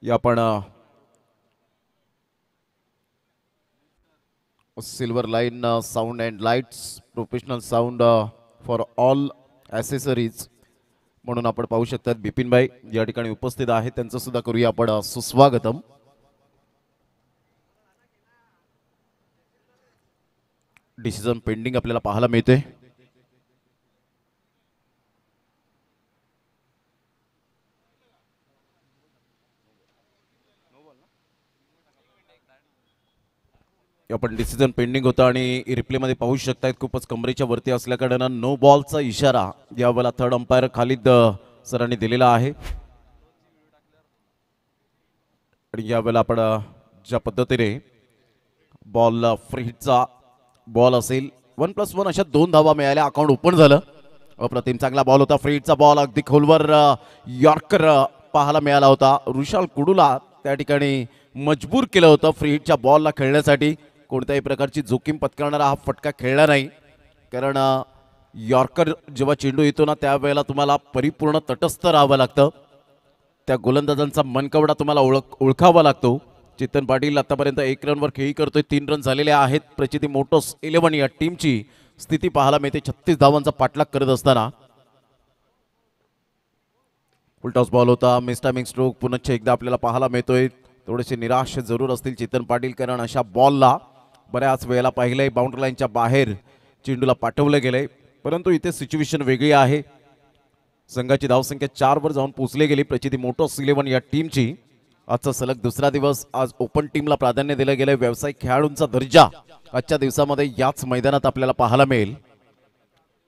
या आपण silver line sound and lights, professional sound for all accessories म्हणून आपण पाहू शकतात. बिपिनभाई या ठिकाणी उपस्थित आहेत, त्यांचं सुद्धा करूया आपण सुस्वागतम. डिसिजन पेंडिंग आपल्याला पाहायला मिळते. आपण डिसिजन पेंडिंग होता आणि रिप्लेमध्ये पाहू शकतायत खूपच कमरेच्या वरती असल्याकारणानं नो बॉलचा इशारा यावेळेला थर्ड अंपायर खालिद सरांनी दिलेला आहे. आणि यावेळेला आपण ज्या पद्धतीने बॉल फ्री हिटचा बॉल असेल, 1+1 अशा 2 धावा मिळाल्या, अकाउंट ओपन झालं. अप्रतिम चांगला बॉल होता. फ्री हिटचा बॉल अगदी खोलवर यॉर्कर पाहायला मिळाला होता. वृषाल कुडूला त्या ठिकाणी मजबूर केलं होतं फ्री हिटच्या बॉलला खेळण्यासाठी. कोणत्याही प्रकारची जोखीम पत्करणारा हा फटका खेळला नाही, कारण यॉर्कर जेव्हा चेंडू येतो ना त्यावेळेला तुम्हाला परिपूर्ण तटस्थ राहावं लागतं. त्या गोलंदाजांचा मनकवडा तुम्हाला ओळखावा लागतो. चेतन पाटील आतापर्यंत 1 रनवर खेळी करतोय. 3 रन झालेले आहेत. प्रचिती मोटोस 11 या टीमची स्थिती पाहायला मिळते 36 धावांचा पाठलाग करत असताना. फुलटॉस बॉल होता, मिस टायमिंग स्ट्रोक पुन्हा एकदा आपल्याला पाहायला मिळतोय. थोडेसे निराश जरूर असतील चेतन पाटील, कारण अशा बॉलला बऱ्याच वेळेला पाहिलंय बाउंड्री लाईनच्या बाहेर चेंडूला पाठवलं गेलंय. परंतु इथे सिच्युएशन वेगळी आहे. संघाची धावसंख्या 4 वर जाऊन पोहोचली गेली. प्रचिती मोटोस 11 या टीमची. आजचा सलग दुसरा दिवस आज ओपन टीमला प्राधान्य दिलं गेलंय. व्यावसायिक खेळाडूंचा दर्जा आजच्या दिवसामध्ये याच मैदानात आपल्याला पाहायला मिळेल.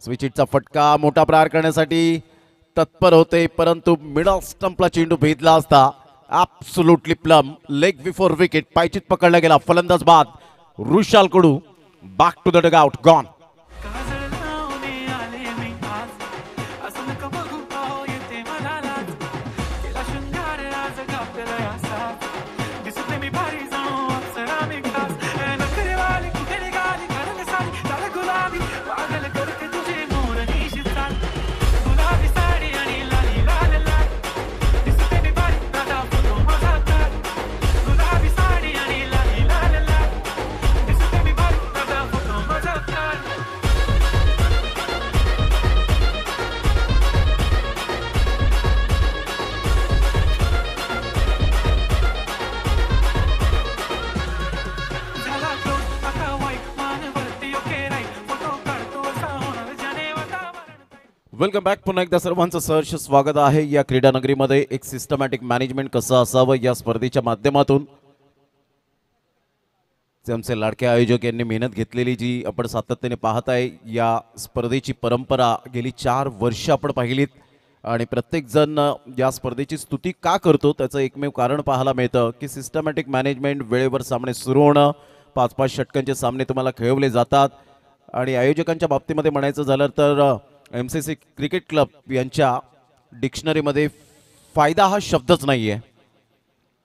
स्विच हिटचा फटका मोठा प्रहार करण्यासाठी तत्पर होते, परंतु मिडल स्टंपला चेंडू भेदला असता. Absolutely plumb leg before wicket. पायचीत पकडला गेला. फलंदाज बाद Vrushal Kudu. Back to the dugout, gone. Welcome back. पुन्हा एकदा सर्वांचं सहर्ष स्वागत आहे या क्रीडा नगरीमध्ये. एक सिस्टमॅटिक मॅनेजमेंट कसं असावं या स्पर्धेच्या माध्यमातून आमचे लाडके आयोजक यांनी मेहनत घेतलेली जी आपण सातत्याने पाहत आहे. या स्पर्धेची परंपरा गेली 4 वर्ष आपण पाहिलीत आणि प्रत्येक जण या स्पर्धेची स्तुती का करतो त्याचं एकमेव कारण पाहायला मिळतं की सिस्टमॅटिक मॅनेजमेंट, वेळेवर सामने सुरू होणं, 5-5 षटकांचे सामने तुम्हाला खेळवले जातात. आणि आयोजकांच्या बाबतीमध्ये म्हणायचं झालं तर MCC क्रिकेट क्लब यांच्या डिक्शनरीमध्ये फायदा हा शब्दच नाही आहे.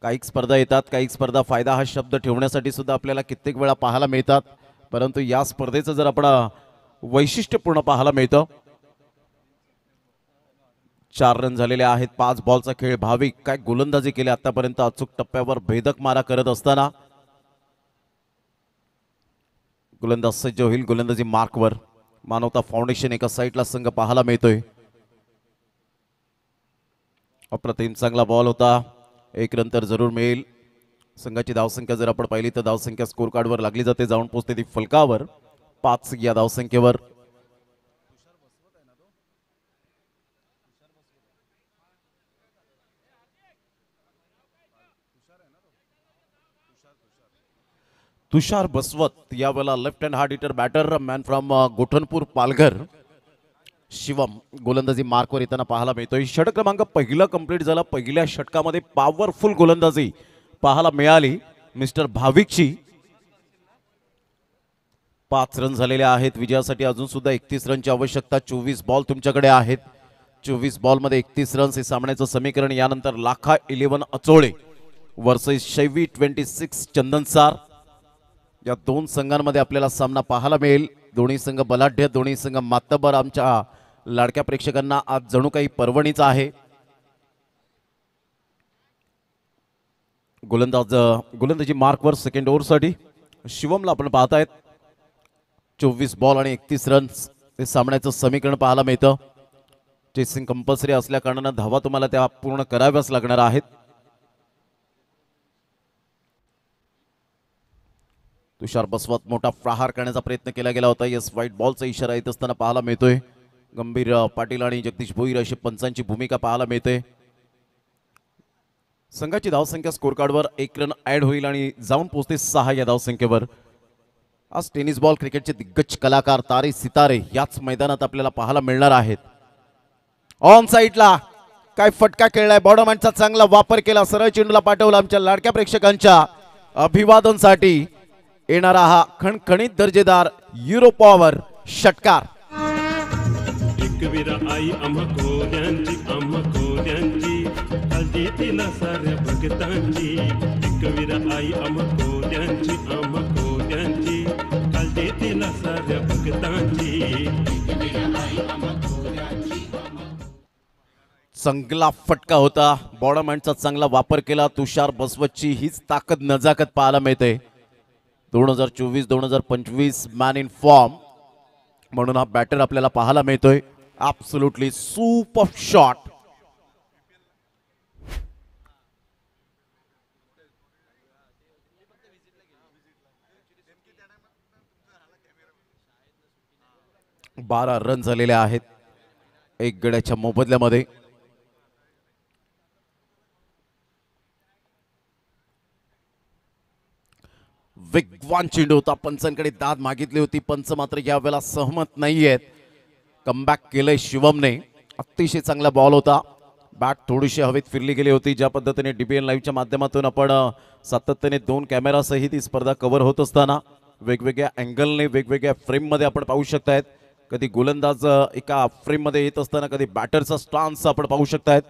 काही स्पर्धा येतात, काही स्पर्धा फायदा हा शब्द ठेवण्यासाठी सुद्धा आपल्याला कित्येक वेळा पाहायला मिळतात. परंतु या स्पर्धेचं जर आपण वैशिष्ट्यपूर्ण पाहायला मिळतं. 4 रन झालेले आहेत. 5 बॉलचा खेळ. भाविक काय गोलंदाजी केली आतापर्यंत अचूक टप्प्यावर भेदक मारा करत असताना. गोलंदाज सज्ज होईल गोलंदाजी मार्कवर. मानवता फाउंडेशन एका साईडला संघ पाहायला मिळतोय. अप्रतिम चांगला बॉल होता. 1 रन तर जरूर मिळेल. संघाची धावसंख्या जर आपण पाहिली तर धावसंख्या स्कोर कार्डवर लागली जाते, जाऊन पोहोचते ती फलकावर 5 या धावसंख्येवर. तुषार बसवत यावेळेला left hand hard hitter batter man from Gothanpur Palghar. Shivam गोलंदाजी मार्कवर येताना पाहायला मिळतोय. षटक क्रमांक पहिला कंप्लीट झाला. पहिल्या षटकामध्ये पॉवरफुल गोलंदाजी पाहायला मिळाली मिस्टर भाविकची. 5 रन झालेले आहेत. विजयासाठी अजून सुद्धा 31 रनची आवश्यकता. 24 बॉल तुमच्याकडे आहेत. 24 बॉलमध्ये 31 रन्स हे सामन्याचं समीकरण. यानंतर लाखा 11 अचोळे वर्सेस शैवी 26 चंदनसार. या दोन संघांमध्ये आपल्याला सामना पाहायला मिळेल. दोन्ही संघ बलाढ्य, दोन्ही संघ मातबर. आमच्या लाडक्या प्रेक्षकांना आज जणू काही पर्वणीचा आहे. गोलंदाजी मार्कवर सेकंड ओव्हरसाठी शिवमला आपण पाहतायत. 24 बॉल आणि 31 रन्स हे सामन्याचं समीकरण पाहायला मिळतं. चेसिंग कंपल्सरी असल्या कारणानं धावा तुम्हाला त्या पूर्ण कराव्याच लागणार आहेत. तुषार बसवत मोठा प्रहार करण्याचा प्रयत्न केला गेला होता. यस, व्हाईट बॉलचा इशारा येत असताना पाहायला मिळतोय. गंभीर पाटील आणि जगदीश भोईर अशी पंचांची भूमिका पाहायला मिळते. संघाची धावसंख्या स्कोर कार्डवर 1 रन ऍड होईल आणि जाऊन पोहोचते 6 या धावसंख्येवर. आज टेनिस बॉल क्रिकेटचे दिग्गज कलाकार, तारे सितारे याच मैदानात आपल्याला पाहायला मिळणार आहेत. ऑन साईडला काय फटका खेळलाय. बॉडमॅनचा चांगला वापर केला. सरळ चेंडूला पाठवला. आमच्या लाडक्या प्रेक्षकांच्या अभिवादनसाठी येणारा हा खणखणीत दर्जेदार युरो पॉवर षटकार. एकवीरा आई आम्हा कोल्यांची काळजी तिला साऱ्या भगतांची. एकवीरा आई आम्हा कोल्यांची काळजी तिला साऱ्या भगतांची. चांगला फटका होता. बॉडमॅनचा चांगला वापर केला. तुषार बसवतची हीच ताकद नजाकत पाहायला मिळते. 2024-2025 मॅन इन फॉर्म म्हणून हा बॅटर आपल्याला पाहायला मिळतोय. Absolutely super shot. बारा रन झालेले आहेत 1 गड्याच्या मोबदल्यामध्ये. वेगवान चेंडू होता. पंचांकडे दाद मागितली होती. पंच मात्र यावेळेला सहमत नाहीयेत. कमबॅक केलंय शिवमने. अतिशय चांगला बॉल होता. बॅट थोडीशी हवेत फिरली गेली होती. ज्या पद्धतीने DBN लाईव्हच्या माध्यमातून आपण सातत्याने 2 कॅमेरासहित ही स्पर्धा कव्हर होत असताना वेगवेगळ्या अँगलने वेगवेगळ्या फ्रेममध्ये आपण पाहू शकतायत. कधी गोलंदाज एका फ्रेममध्ये येत असताना कधी बॅटरचा स्टान्स आपण पाहू शकतायत.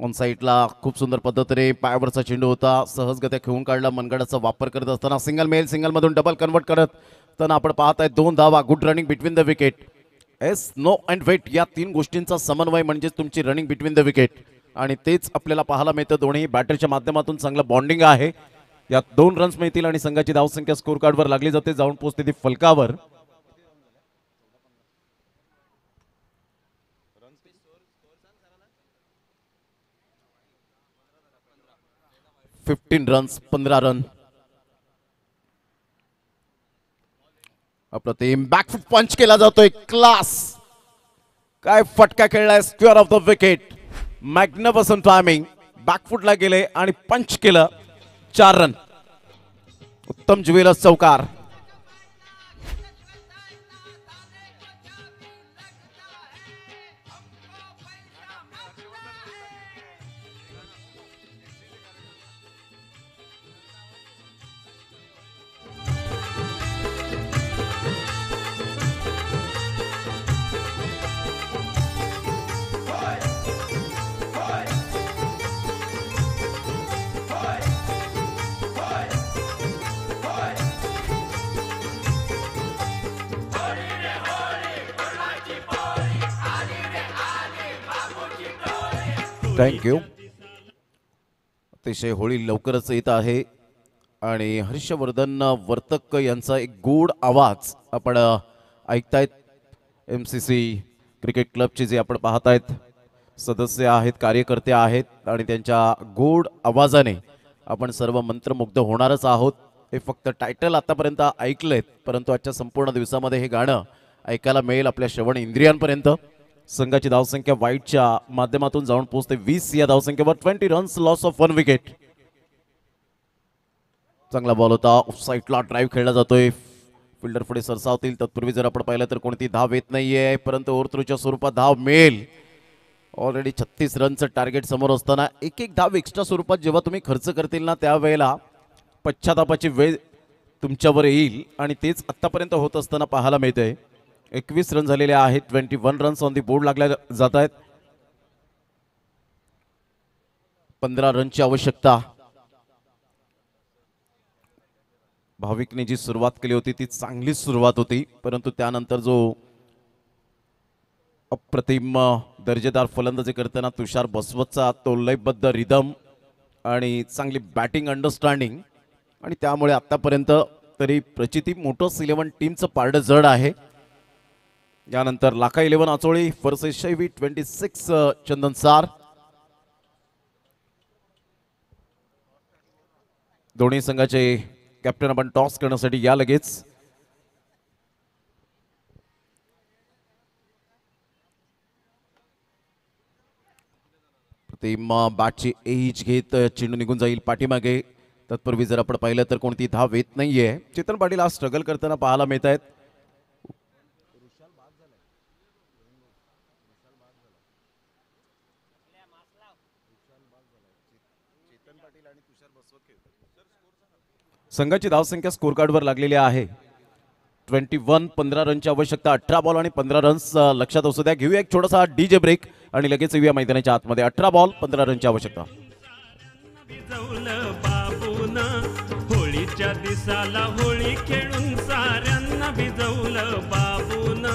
ऑन साईडला खूप सुंदर पद्धतीने पायावरचा चेंडू होता. सहजगत्या खेळून काढला. मनगडाचा वापर करत असताना सिंगल मेल सिंगलमधून डबल कन्वर्ट करत असताना आपण पाहताय 2 धावा. Good running between the wicket. Yes, no and wait या 3 गोष्टींचा समन्वय म्हणजेच तुमची रनिंग बिटवीन द विकेट. आणि तेच आपल्याला पाहायला मिळतं. दोन्ही बॅटरच्या माध्यमातून चांगलं बॉन्डिंग आहे. यात 2 रन्स मिळतील आणि संघाची धावसंख्या स्कोर कार्डवर लागली जाते. जाऊन पोहोचते ती फलकावर. Runs 15 run. अप्रतिम बॅकफुट पंच केला जातोय. क्लास. काय फटका खेळलाय. Square of the wicket. Magnificent timing. बॅकफुटला गेले आणि पंच केलं. 4 रन. उत्तम ज्वेलर्स चौकार. थँक्यू. अतिशय होळी लवकरच येत आहे आणि हर्षवर्धन वर्तक यांचा एक गोड आवाज आपण ऐकतायत. MCC क्रिकेट क्लबचे जे आपण पाहतायत सदस्य आहेत, कार्यकर्ते आहेत आणि त्यांच्या गोड आवाजाने आपण सर्व मंत्रमुग्ध होणारच आहोत. हे फक्त टायटल आतापर्यंत ऐकलेत, परंतु आजच्या संपूर्ण दिवसामध्ये हे गाणं ऐकायला मिळेल आपल्या श्रवण इंद्रियांपर्यंत. संघाची धावसंख्या वाईटच्या माध्यमातून जाऊन पोहोचते 20 या धावसंख्येवर. 20 रन्स, लॉस ऑफ 1 विकेट. चांगला बॉल होता, ऑफसाईडला ड्राईव्ह खेळला जातोय, फिल्डर पुढे सरसावतील. तत्पूर्वी जर आपण पाहिलं तर कोणती धाव येत नाहीये, परंतु ओव्हरथ्रोच्या स्वरूपात धाव मिळेल. ऑलरेडी 36 रनचं टार्गेट समोर असताना एक एक धाव एक्स्ट्रा स्वरूपात जेव्हा तुम्ही खर्च करतील ना त्यावेळेला पश्चातापाची वेळ तुमच्यावर येईल आणि तेच आत्तापर्यंत होत असताना पाहायला मिळतंय. 21 रन झालेले आहेत, 21 रन्स ऑन दी बोर्ड लागल्या जात आहेत. 15 रनची आवश्यकता. भाविकने जी सुरुवात केली होती ती चांगली सुरुवात होती, परंतु त्यानंतर जो अप्रतिम दर्जेदार फलंदाजी करताना तुषार बसवतचा तो लयबद्ध रिदम आणि चांगली बॅटिंग अंडरस्टँडिंग आणि त्यामुळे आतापर्यंत तरी प्रचिती मोटर्स 11 टीमचं पारडं जड आहे. यानंतर लाखा 11 आचोळी वर्सेस शैवी 26 चंदन सार. दोन्ही संघाचे कॅप्टन आपण टॉस करण्यासाठी या लगेच. प्रतिम बॅटची एज घेत चेंडू निघून जाईल पाठीमागे. तत्पूर्वी जर आपण पाहिलं तर कोणती धाव येत नाहीये. चेतन पाटील आज स्ट्रगल करताना पाहायला मिळत आहेत. संघाची धावसंख्या स्कोर कार्डवर लागलेली आहे 21. 15 रनची आवश्यकता. 18 बॉल आणि 15 रन्स लक्षात असू द्या. घेऊया एक छोटासा डीजे ब्रेक आणि लगेच येऊया मैदानाच्या आतमध्ये. 18 बॉल 15 रनची आवश्यकता. होळीच्या दिसाला होळी खेळून साऱ्यांना भिजवलं बाबून.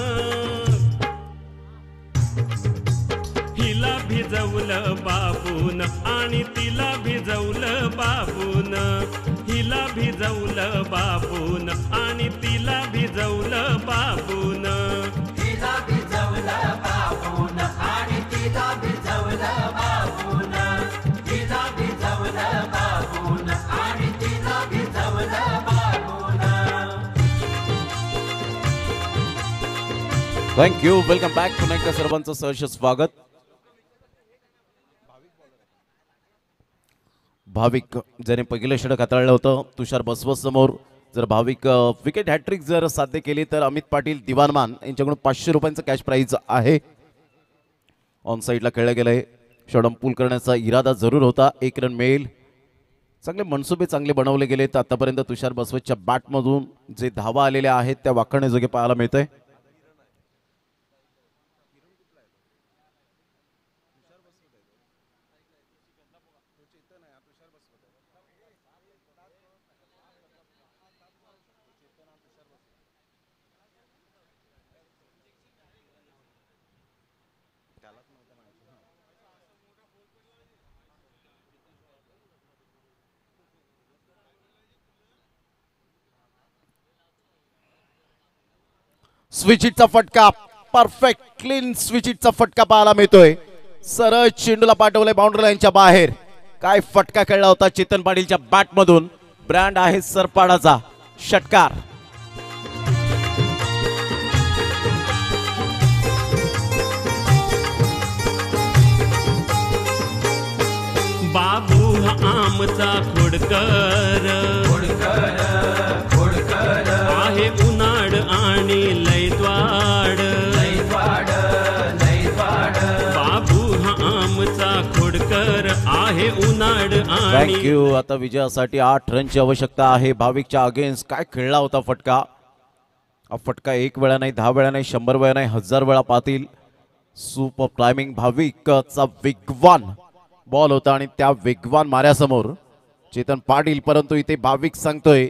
हिला भिजवलं बाबून आणि तिला भिजवलं बाबून. हिला भिजवलं बाबून आणि तिला भिजवलं बाबून. हिला भिजवलं बाबून आणि तिला भिजवलं बाबून. हिला भिजवलं बाबून आणि तिला भिजवलं बाबून. थँक्यू. Welcome back. पुन्हा एकदा सर्वांचं सहर्ष स्वागत. भाविक ज्याने पहिलं षटक हाताळलं होतं तुषार बसवत समोर. जर भाविक विकेट हॅट्रिक जर साध्य केली तर अमित पाटील दिवानमान यांच्याकडून 500 रुपयांचं कॅश प्राईज आहे. ऑन साईडला खेळलं गेलंय. षडम पूल करण्याचा इरादा जरूर होता. 1 रन मिळेल. चांगले मनसुबे चांगले बनवले गेले. तर आतापर्यंत तुषार बसवतच्या बॅटमधून जे धावा आलेल्या आहेत त्या वाखाणण्याजोगे पाहायला मिळतंय. स्विच हिटचा फटका. परफेक्ट क्लीन स्विच हिटचा फटका पाहायला मिळतोय. सरळ चेंडूला पाठवलंय बाउंड्री लाईनच्या बाहेर. काय फटका खेळला होता चेतन पाटीलच्या बॅटमधून. ब्रँड आहे सरपाडाचा. षटकार. बाबू हा आमचा खोडकर. आहे उन्हाळ आणि लयद्वाड. बाबू हा आमचा खोडकर आहे उन्हाळ आणि. थँक्यू. आता विजयासाठी 8 रनची आवश्यकता आहे. भाविकच्या अगेन्स्ट काय खेळला होता फटका. हा फटका 1 वेळा नाही, 10 वेळा नाही, 100 वेळा नाही, 1000 वेळा पाहतील. Super timing. भाविकचा वेगवान बॉल होता आणि त्या वेगवान माऱ्यासमोर चेतन पाटील. परंतु इथे भाविक सांगतोय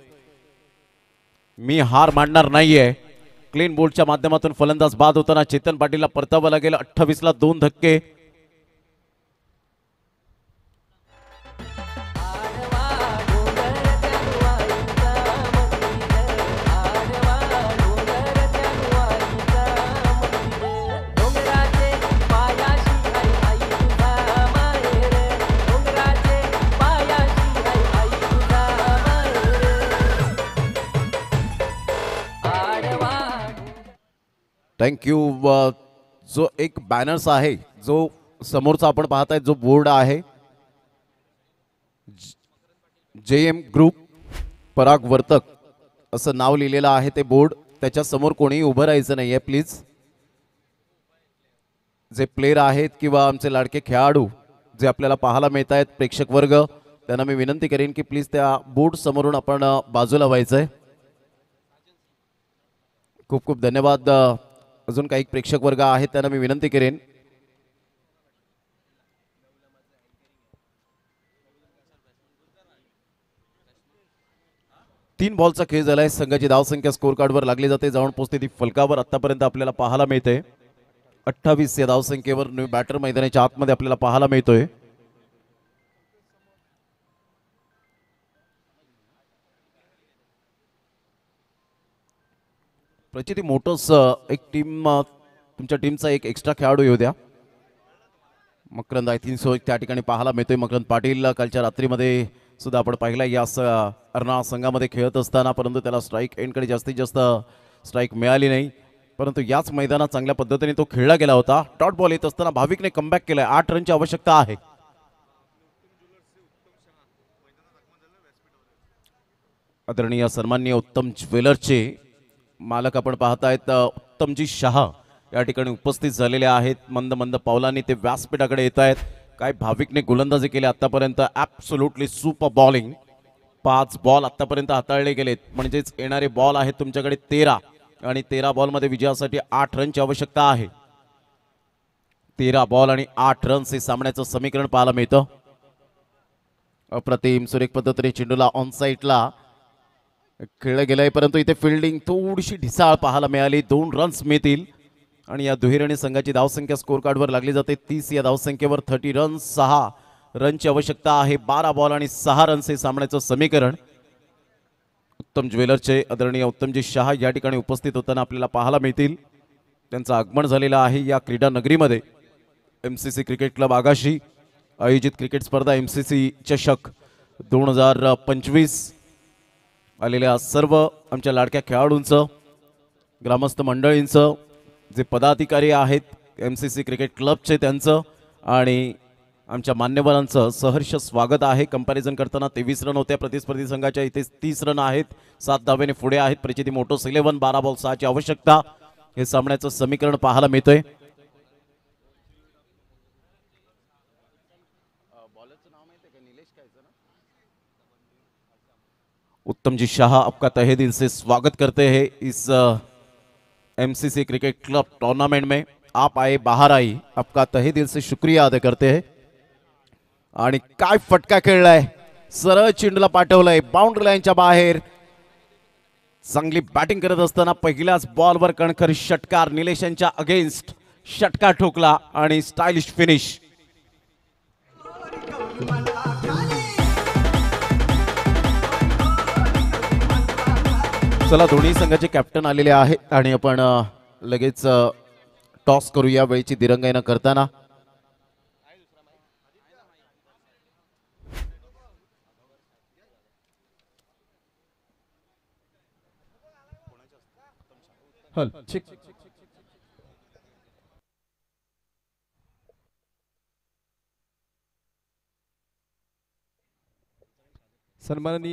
मी हार मानणार नाहीये. क्लीन बोल्डच्या माध्यमातून फलंदाज बाद होताना चेतन पाटीलला परतावं लागेल. 28ला 2 धक्के. थँक्यू. जो एक बॅनर्स आहे जो समोरचा आपण पाहताय जो बोर्ड आहे JM ग्रुप पराग वर्तक असं नाव लिहिलेलं आहे ते बोर्ड, त्याच्या समोर कोणीही उभं राहायचं नाहीये प्लीज. जे प्लेयर आहेत किंवा आमचे लाडके खेळाडू जे आपल्याला पाहायला मिळत आहेत प्रेक्षक वर्ग, त्यांना मी विनंती करेन की प्लीज त्या बोर्ड समोरून आपण बाजूला व्हायचंय. खूप खूप धन्यवाद. अजून काही प्रेक्षक वर्ग आहेत त्यांना मी विनंती करेन. तीन बॉलचा खेळ झालाय. संघाची धावसंख्या स्कोर कार्डवर लागली जाते, जाऊन पोहोचते ती फलकावर. आतापर्यंत आपल्याला पाहायला मिळते 28 या धावसंख्येवर न्यू बॅटर मैदानाच्या आतमध्ये आपल्याला पाहायला मिळतोय. प्रचिती मोटर्स एक टीम, तुमच्या टीमचा एक एक्स्ट्रा खेळाडू येऊ द्या. मकरंद आय थिंक सो त्या ठिकाणी पाहायला मिळतोय. मकरंद पाटील कालच्या रात्रीमध्ये सुद्धा आपण पाहिला या अर्नाळा संघामध्ये खेळत असताना, परंतु त्याला स्ट्राईक एंडकडे जास्तीत जास्त स्ट्राईक मिळाली नाही. परंतु याच मैदानात चांगल्या पद्धतीने तो खेळला गेला होता. डॉट बॉल येत असताना भाविकने कमबॅक केलाय. 8 रनची आवश्यकता आहे. आदरणीय सन्माननीय उत्तम ज्वेलर्सचे मालक आपण पाहतायत उत्तमजी शहा या ठिकाणी उपस्थित झालेले आहेत. मंद मंद पावलांनी ते व्यासपीठाकडे येत आहेत. काय भाविकने गोलंदाजी केली आतापर्यंत. Absolutely super bowling. 5 बॉल आतापर्यंत हाताळले गेलेत, म्हणजेच येणारे बॉल आहेत तुमच्याकडे 13 आणि 13 बॉलमध्ये विजयासाठी 8 रनची आवश्यकता आहे. 13 बॉल आणि 8 रन्स हे सामन्याचं समीकरण पाहायला मिळतं. अप्रतिम सुरेख पद्धतीने चेंडूला ऑन साईडला खेळलं गेलंय, परंतु इथे फिल्डिंग थोडीशी ढिसाळ पाहायला मिळाली. 2 रन्स मिळतील आणि या दुहेरीने संघाची धावसंख्या स्कोर कार्डवर लागली जाते 30 या धावसंख्येवर. 30 रन्स, 6 रनची आवश्यकता आहे. 12 बॉल आणि 6 रन्स हे सामन्याचं समीकरण. उत्तम ज्वेलर्सचे आदरणीय उत्तमजी शहा या ठिकाणी उपस्थित होताना आपल्याला पाहायला मिळतील. त्यांचं आगमन झालेलं आहे या क्रीडा नगरीमध्ये. MCC क्रिकेट क्लब आगाशी आयोजित क्रिकेट स्पर्धा MCC चषक 2025 आलेल्या सर्व आमच्या लाडक्या खेळाडूंचं, ग्रामस्थ मंडळींचं, जे पदाधिकारी आहेत MCC क्रिकेट क्लबचे त्यांचं आणि आमच्या मान्यवरांचं सहर्ष स्वागत आहे. कंपॅरिझन करताना 23 रन होत्या प्रतिस्पर्धी संघाच्या, इथे 30 रन आहेत. 7 धावेने पुढे आहेत प्रचिती मोटर्स 11. 12 बॉल 6 ची आवश्यकता. हे सामन्याचं समीकरण पाहायला मिळतंय. उत्तम जी शाह आपका तहे दिल से स्वागत करते हैं इस MCC क्रिकेट क्लब टूर्नामेंट में. आप आए, बाहर आई, आपका तहे दिल से शुक्रिया अदा करते हैं. आणि काय फटका खेळलाय, सरळ चेंडूला पाठवलंय बाउंड्री लाईनच्या बाहेर. चांगली बॅटिंग करत असताना पहिल्याच बॉलवर कणखर षटकार. निलेश यांच्या अगेन्स्ट षटकार ठोकला आणि स्टायलिश फिनिश. चला, दोन्ही संघाचे कॅप्टन आलेले आहेत आणि आपण लगेच टॉस करूया वेळेची दिरंगाई न करताना. सन्माननीय